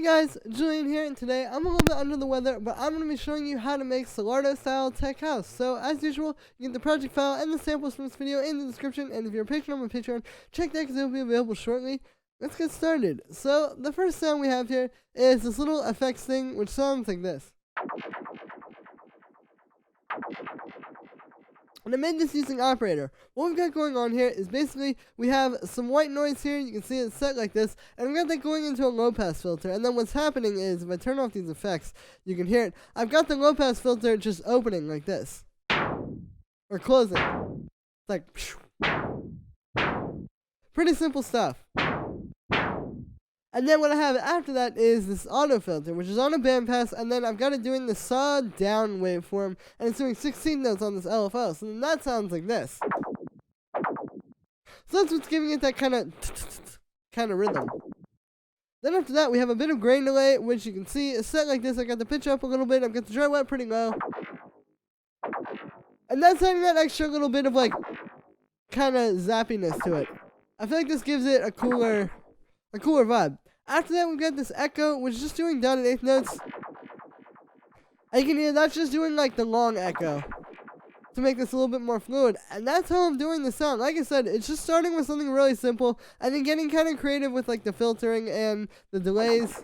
guys, Julian here, and today I'm a little bit under the weather, but I'm going to be showing you how to make Solardo style tech house. So as usual, you get the project file and the samples from this video in the description, and if you're a patron on my Patreon, check that because it will be available shortly. Let's get started. So the first sound we have here is this little effects thing, which sounds like this. And I made this using Operator. What we've got going on here is basically we have some white noise here. You can see it set like this. And we've got that going into a low pass filter. And then what's happening is if I turn off these effects, you can hear it. I've got the low pass filter just opening like this. Or closing. It's like pretty simple stuff. And then what I have after that is this auto filter, which is on a bandpass, and then I've got it doing the saw down waveform, and it's doing 16 notes on this LFO, so then that sounds like this. So that's what's giving it that kind of rhythm. Then after that, we have a bit of grain delay, which you can see is set like this. I got the pitch up a little bit, I've got the dry wet pretty low. And that's adding that extra little bit of like, kind of zappiness to it. I feel like this gives it a cooler vibe. After that, we've got this echo, which is just doing down and eighth notes. And you can hear that's just doing like the long echo to make this a little bit more fluid. And that's how I'm doing the sound. Like I said, it's just starting with something really simple and then getting kind of creative with like the filtering and the delays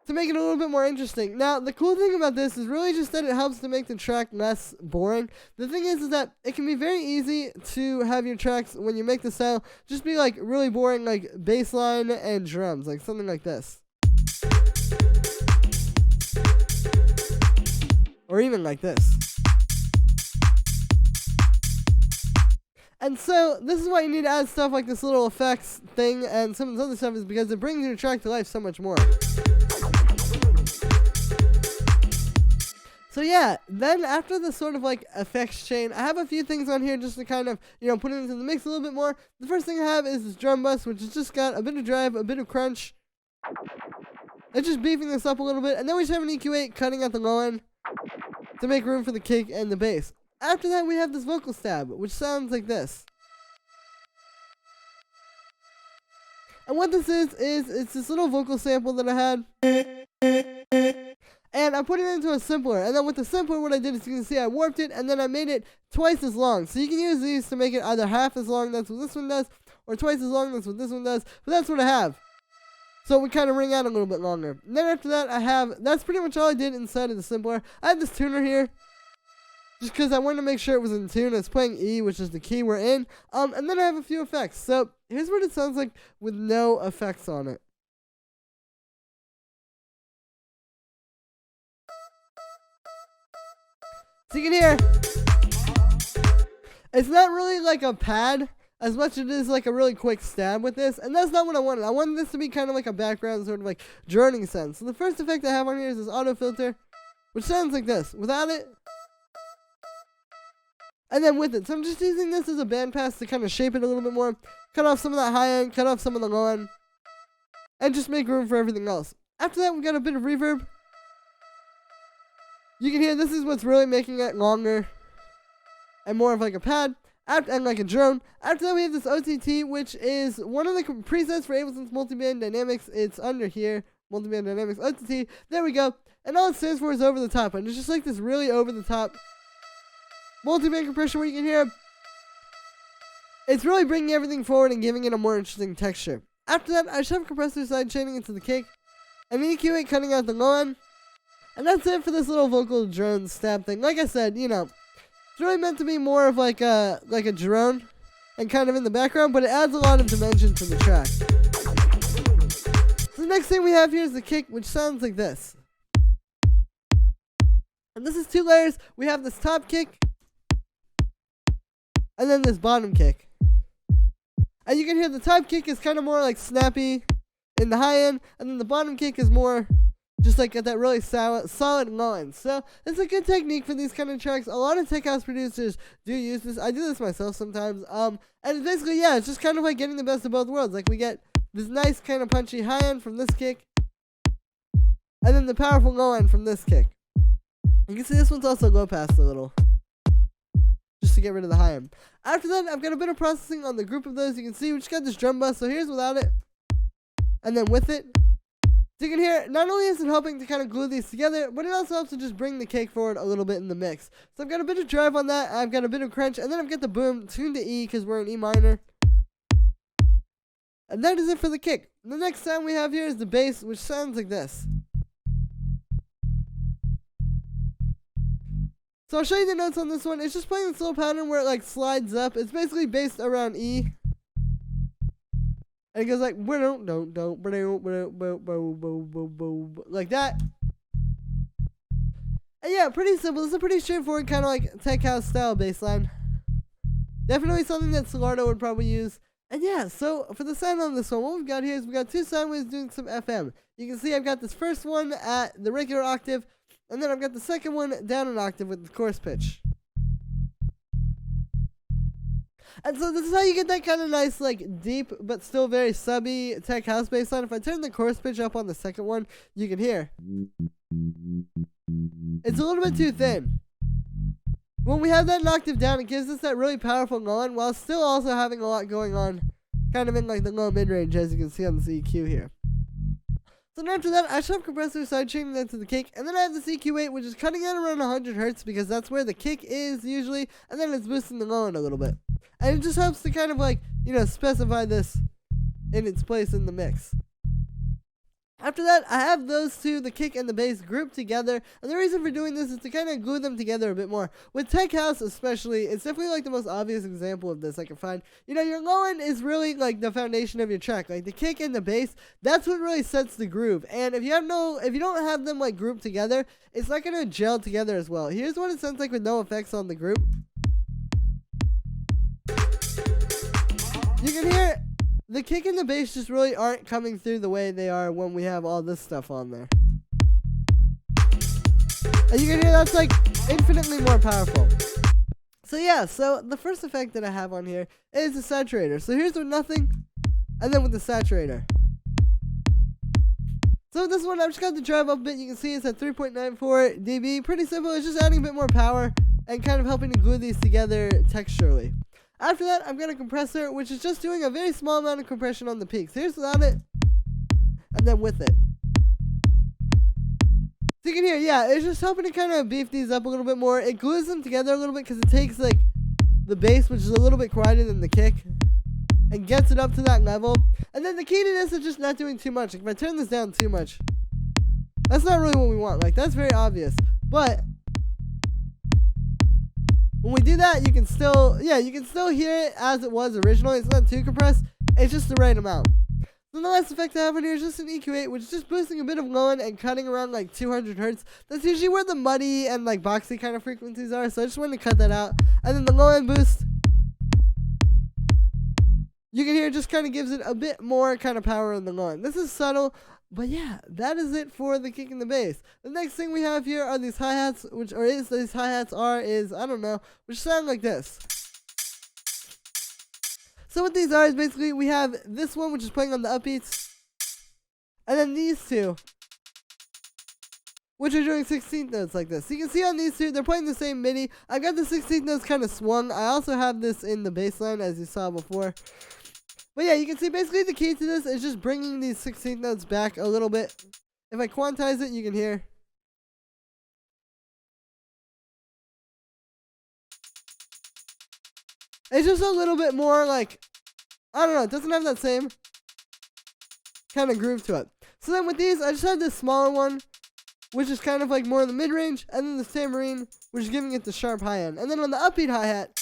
to make it a little bit more interesting. Now, the cool thing about this is really just that it helps to make the track less boring. The thing is that it can be very easy to have your tracks, when you make the style, just be like really boring, like bass line and drums, like something like this. Or even like this. And so, this is why you need to add stuff like this little effects thing and some of this other stuff, is because it brings your track to life so much more. So yeah, then after the sort of like effects chain, I have a few things on here just to kind of, put it into the mix a little bit more. The first thing I have is this drum bus, which has just got a bit of drive, a bit of crunch. It's just beefing this up a little bit. And then we just have an EQ8 cutting at the low end to make room for the kick and the bass. After that, we have this vocal stab, which sounds like this. And what this is it's this little vocal sample that I had. And I put it into a simpler, and then with the simpler, what I did is, you can see I warped it, and then I made it twice as long. So you can use these to make it either half as long, that's what this one does, or twice as long, that's what this one does, but that's what I have. So it would kind of ring out a little bit longer. And then after that, that's pretty much all I did inside of the simpler. I have this tuner here, just because I wanted to make sure it was in tune. It's playing E, which is the key we're in, and then I have a few effects. So here's what it sounds like with no effects on it. So you can hear, it's not really like a pad as much as it is like a really quick stab with this, and that's not what I wanted. I wanted this to be kind of like a background sort of like droning sound. So the first effect I have on here is this auto filter, which sounds like this, without it, and then with it. So I'm just using this as a bandpass to kind of shape it a little bit more, cut off some of that high end, cut off some of the low end, and just make room for everything else. After that, we've got a bit of reverb. You can hear this is what's really making it longer and more of like a pad and like a drone. After that, we have this OTT, which is one of the presets for Ableton's Multiband Dynamics. It's under here, Multiband Dynamics OTT. There we go. And all it stands for is over the top. And it's just like this really over the top multiband compression where you can hear it's really bringing everything forward and giving it a more interesting texture. After that, I just have compressor side chaining into the kick, and the EQ8 cutting out the low end. And that's it for this little vocal drone stab thing. Like I said, it's really meant to be more of like a drone and kind of in the background, but it adds a lot of dimension to the track. So the next thing we have here is the kick, which sounds like this. And this is two layers. We have this top kick and then this bottom kick. And you can hear the top kick is kind of more like snappy in the high end, and then the bottom kick is more just like at that really solid line. So it's a good technique for these kind of tracks. A lot of tech house producers do use this. I do this myself sometimes. And it's basically, it's just kind of like getting the best of both worlds. Like we get this nice kind of punchy high end from this kick, and then the powerful low end from this kick. You can see this one's also low pass a little, just to get rid of the high end. After that, I've got a bit of processing on the group of those. You can see we just got this drum bus. So here's without it, and then with it. So you can hear, not only is it helping to kind of glue these together, but it also helps to just bring the cake forward a little bit in the mix. So I've got a bit of drive on that, I've got a bit of crunch, and then I've got the boom tuned to E because we're in E minor. And that is it for the kick. The next sound we have here is the bass, which sounds like this. So I'll show you the notes on this one. It's just playing this little pattern where it like slides up. It's basically based around E. And it goes like like that. And yeah, pretty simple. It's a pretty straightforward kind of like tech house style bass line. Definitely something that Solardo would probably use. And yeah, so for the sound on this one, what we've got here is we've got two sine waves doing some FM. You can see I've got this first one at the regular octave, and then I've got the second one down an octave with the chorus pitch. And so this is how you get that kind of nice, like, deep, but still very subby tech house bass line. If I turn the chorus pitch up on the second one, you can hear. It's a little bit too thin. When we have that an octave down, it gives us that really powerful line while still also having a lot going on kind of in like the low mid-range, as you can see on this EQ here. So then after that, I should have compressor side chaining that to the kick, and then I have this EQ8, which is cutting at around 100 hertz because that's where the kick is usually, and then it's boosting the low end a little bit. And it just helps to kind of like, you know, specify this in its place in the mix. After that, I have those two, the kick and the bass, grouped together, and the reason for doing this is to kind of glue them together a bit more. With tech house especially, it's definitely like the most obvious example of this I can find. You know, your low end is really like the foundation of your track. Like the kick and the bass, that's what really sets the groove. And if you don't have them like grouped together, it's not gonna gel together as well. Here's what it sounds like with no effects on the group. You can hear the kick and the bass just really aren't coming through the way they are when we have all this stuff on there. And you can hear that's like infinitely more powerful. So yeah, so the first effect that I have on here is the saturator. So here's with nothing, and then with the saturator. So with this one, I've just got the drive up a bit. You can see it's at 3.94 dB. Pretty simple. It's just adding a bit more power and kind of helping to glue these together texturally. After that, I've got a compressor, which is just doing a very small amount of compression on the peaks. Here's without it, and then with it. So you can hear, yeah, it's just helping to kind of beef these up a little bit more. It glues them together a little bit because it takes, like, the bass, which is a little bit quieter than the kick, and gets it up to that level. And then the key to this is just not doing too much. Like, if I turn this down too much, that's not really what we want. Like, that's very obvious. But when we do that, you can still hear it as it was originally. It's not too compressed. It's just the right amount. So the last effect I have in here is just an EQ8, which is just boosting a bit of low end and cutting around like 200 hertz. That's usually where the muddy and like boxy kind of frequencies are. So I just wanted to cut that out. And then the low end boost, you can hear it just kind of gives it a bit more kind of power in the low end. This is subtle. But yeah, that is it for the kick and the bass. The next thing we have here are these hi-hats, which sound like this. So what these are is basically we have this one, which is playing on the upbeats, and then these two, which are doing 16th notes like this. So you can see on these two, they're playing the same MIDI. I got the 16th notes kind of swung. I also have this in the bass line, as you saw before. But yeah, you can see basically the key to this is just bringing these 16th notes back a little bit. If I quantize it, you can hear. It's just a little bit more like, I don't know, it doesn't have that same kind of groove to it. So then with these, I just have this smaller one, which is kind of like more in the mid-range, and then the tambourine, which is giving it the sharp high end. And then on the upbeat hi-hat,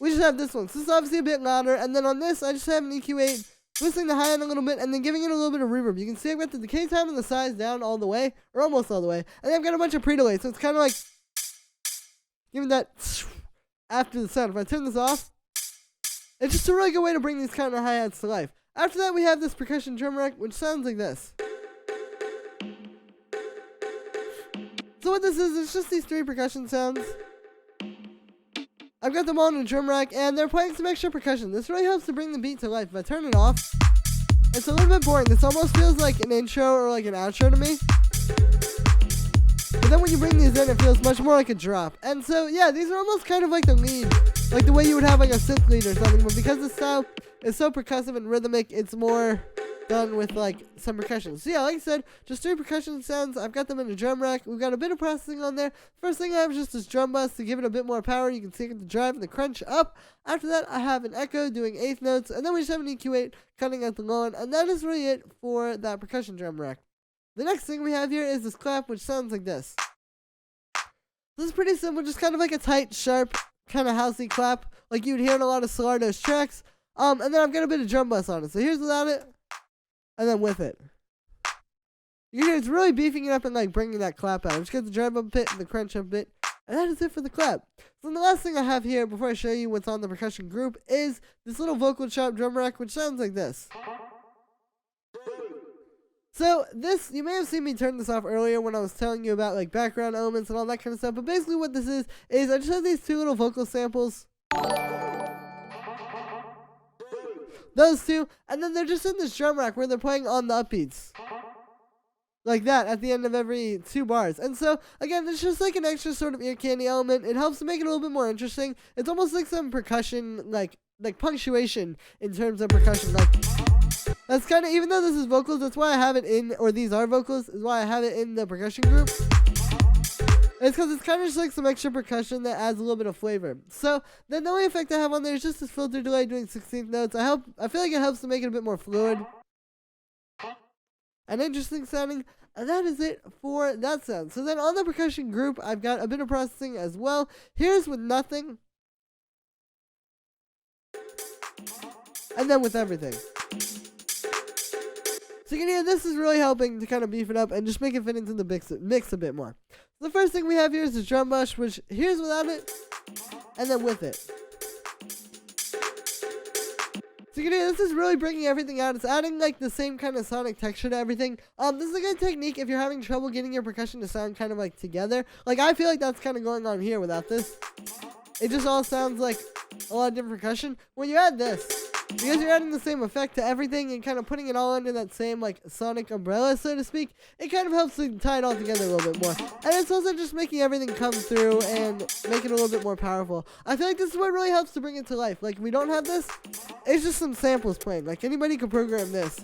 we just have this one. So this is obviously a bit louder. And then on this, I just have an EQ8, boosting the high end a little bit, and then giving it a little bit of reverb. You can see I've got the decay time and the size down all the way, or almost all the way. And then I've got a bunch of pre-delay, so it's kind of like giving that after the sound. If I turn this off, it's just a really good way to bring these kind of hi-hats to life. After that, we have this percussion drum rack, which sounds like this. So what this is, it's just these three percussion sounds. I've got them on a drum rack, and they're playing some extra percussion. This really helps to bring the beat to life. If I turn it off, it's a little bit boring. This almost feels like an intro or like an outro to me. But then when you bring these in, it feels much more like a drop. And so, yeah, these are almost kind of like the lead, like the way you would have like a synth lead or something. But because the style is so percussive and rhythmic, it's more done with like some percussion. So yeah, like I said, just 3 percussion sounds. I've got them in a drum rack. We've got a bit of processing on there. First thing I have is just this drum bus to give it a bit more power. You can see the drive and the crunch up. After that, I have an echo doing 1/8 notes, and then we just have an EQ8 cutting out the low end, and that is really it for that percussion drum rack. The next thing we have here is this clap, which sounds like this. This is pretty simple, just kind of like a tight, sharp, kind of housey clap, like you'd hear in a lot of Solardo's tracks. And then I've got a bit of drum bus on it. So here's without it, and then with it. You can hear it's really beefing it up and like bringing that clap out. Just get the drive up a bit and the crunch up a bit, and that is it for the clap. So the last thing I have here before I show you what's on the percussion group is this little vocal chop drum rack, which sounds like this. So this, you may have seen me turn this off earlier when I was telling you about like background elements and all that kind of stuff, but basically what this is I just have these 2 little vocal samples. Those 2, and then they're just in this drum rack where they're playing on the upbeats. Like that at the end of every 2 bars. And so, again, it's just like an extra sort of ear candy element. It helps to make it a little bit more interesting. It's almost like some percussion, like punctuation in terms of percussion, like... That's kind of, even though this is vocals, that's why I have it in, or these are vocals, is why I have it in the percussion group. It's because it's kind of just like some extra percussion that adds a little bit of flavor. So, then the only effect I have on there is just this filter delay doing 16th notes. I feel like it helps to make it a bit more fluid and interesting sounding. And that is it for that sound. So then on the percussion group, I've got a bit of processing as well. Here's with nothing. And then with everything. So you can hear this is really helping to kind of beef it up and just make it fit into the mix a bit more. So the first thing we have here is the drum bush, which here's without it, and then with it. So you can hear this is really bringing everything out. It's adding like the same kind of sonic texture to everything. This is a good technique if you're having trouble getting your percussion to sound kind of like together. Like I feel like that's kind of going on here without this. It just all sounds like a lot of different percussion. When you add this, because you're adding the same effect to everything and kind of putting it all under that same like sonic umbrella, so to speak, it kind of helps to tie it all together a little bit more. And it's also just making everything come through and make it a little bit more powerful. I feel like this is what really helps to bring it to life. Like if we don't have this, it's just some samples playing. Like anybody can program this.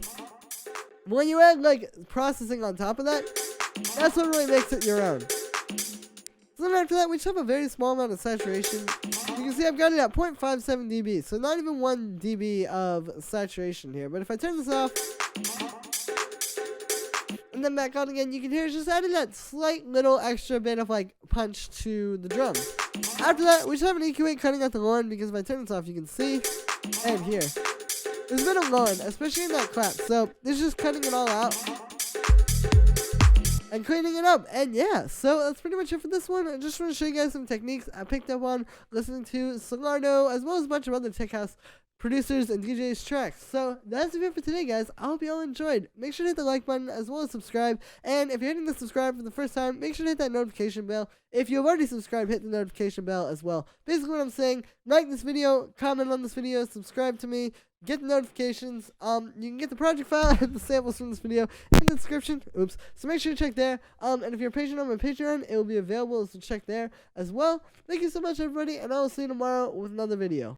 When you add like processing on top of that, that's what really makes it your own. So then after that, we just have a very small amount of saturation. You can see I've got it at 0.57 dB, so not even 1 dB of saturation here. But if I turn this off, and then back on again, you can hear it's just adding that slight little extra bit of like punch to the drums. After that, we just have an EQ8 cutting out the low end, because if I turn this off, you can see and hear. There's a bit of low end, especially in that clap. So it's just cutting it all out and cleaning it up. And yeah, so that's pretty much it for this one. I just want to show you guys some techniques I picked up on listening to Solardo, as well as a bunch of other tech house producers and DJs tracks. So that's it for today, guys. I hope you all enjoyed. Make sure to hit the like button as well as subscribe. And if you're hitting the subscribe for the first time, make sure to hit that notification bell. If you've already subscribed, hit the notification bell as well. Basically what I'm saying, like this video, comment on this video, subscribe to me, get the notifications. You can get the project file and the samples from this video in the description. Oops. So make sure to check there. And if you're a patron on my Patreon, it will be available, so check there as well. Thank you so much, everybody, and I will see you tomorrow with another video.